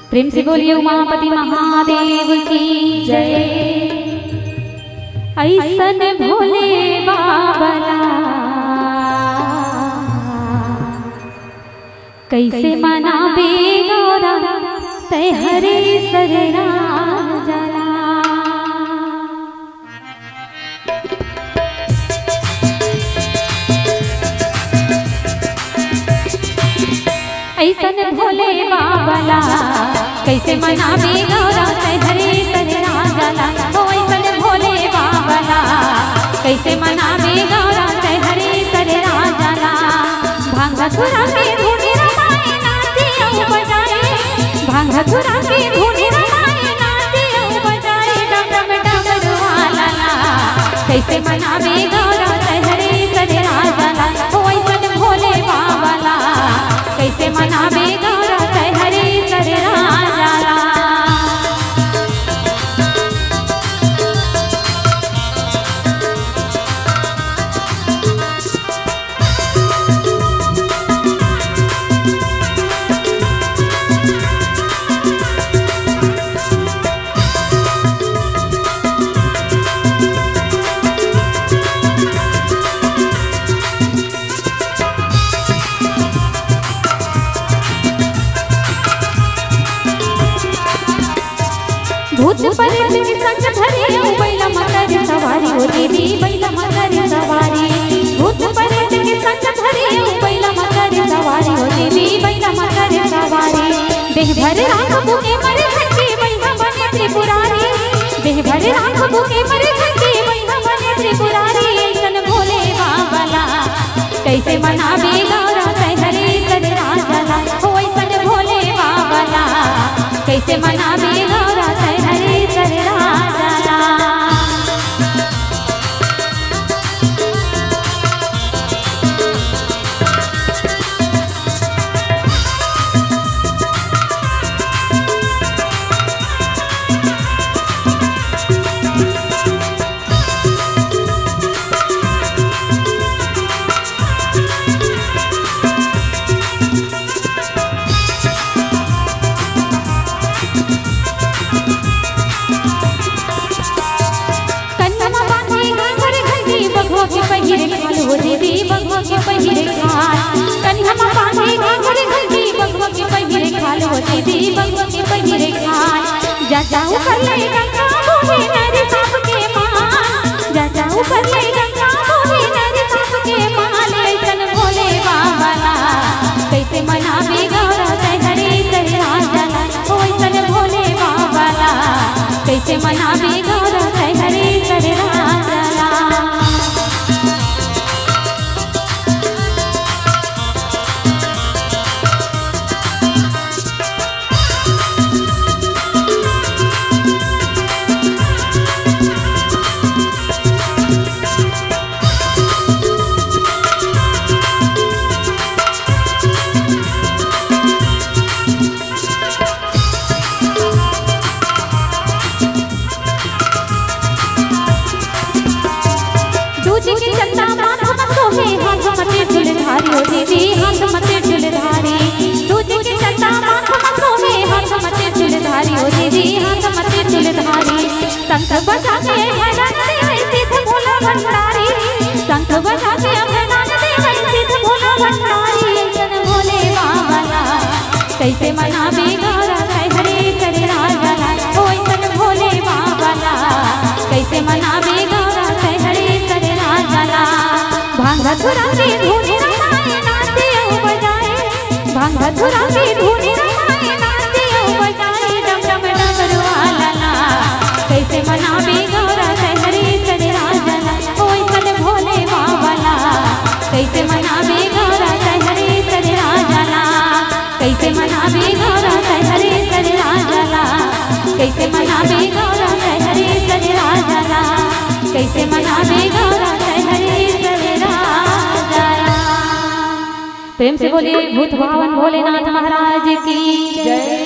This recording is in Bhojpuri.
प्रेम से बोलिए उमापति महादेव की जय। ऐसन भोले बाबला कैसे मनाबे गौरा तय हरे सरना जला। ऐसन भोले बाबला कैसे मनाबे गौरा तय हरे सरना जला। ओ ऐसन भोले बाबला कैसे मनाबे गौरा तय हरे सरना जला। भांग धुरा के धुनी रमाए नाचे औ बजाए, भांग धुरा के धुनी रमाए नाचे औ बजाए, डम डम डमरुआ लाला कैसे मनाबे गौरा तय हरे सरना जला। ओ ऐसन भोले बाबला कैसे मनाबे गौरा तय हरे सरना जला। भूत प्रेत के संग धरे बैला मकर सवारी हो देवी बैला मकर सवारी। भूत प्रेत के संग धरे बैला मकर सवारी हो देवी बैला मकर सवारी। देह भर राख बुके मरे घंटे बैला बने त्रिपुरारी, देह भर राख बुके मरे घंटे बैला बने त्रिपुरारी। ऐसन भोले बाबला कैसे मनाबे गौरा तय हरे सरना जला। ओ ऐसन भोले बाबला कैसे मनाबे गौरा तय हरे सरना जला। के पहिरे खाल हो देवी बगवा के पहिरे खाल, कन्हमा बांधे घाघर घंटी बगवा के पहिरे खाल हो देवी बगवा के पहिरे खाल। जा जाऊ कर ले गंगा बोहे नर सांप के माल, जा जाऊ कर ले गंगा बोहे नर सांप के माल। ऐसन भोले बाबला कैसे मनाबे गौरा तय हरे सरना जला। ओ ऐसन भोले बाबला कैसे मनाबे गौरा तय हरे सरना जला। दूजी के चंदा माथ मत सोहे हाथ मते झुलधारी हो देवी हाथ मते झुलधारी। दूजी के चंदा माथ मत सोहे हाथ मते झुलधारी हो देवी हाथ मते झुलधारी। शंख बजा के अभयदान देवै सिद्ध भोला भंडारी, शंख बजा के अभयदान देवै सिद्ध भोला भंडारी। ऐसन भोले बाबला कैसे मनाबे गौरा तय हरे सरना जला। ओ ऐसन भोले बाबला कैसे मनाबे गौरा तय हरे सरना जला। भांग धुरा के धुनी रमाए नाचे औ बजाए, भांग धुरा के धुनी रमाए नाचे औ बजाए, डम डम डमरुआ लाला कैसे मनाबे गौरा तय हरे सरना जला। ओ ऐसन भोले बाबला कैसे मनाबे गौरा तय हरे सरना जला। कैसे मनाबे गौरा तय हरे सरना जला। कैसे मनाबे गौरा तय हरे सरना जला। कैसे मनाबे गौरा तय हरे सरना जला। प्रेम से बोलिए भूत भावन भोलेनाथ महाराज की जय।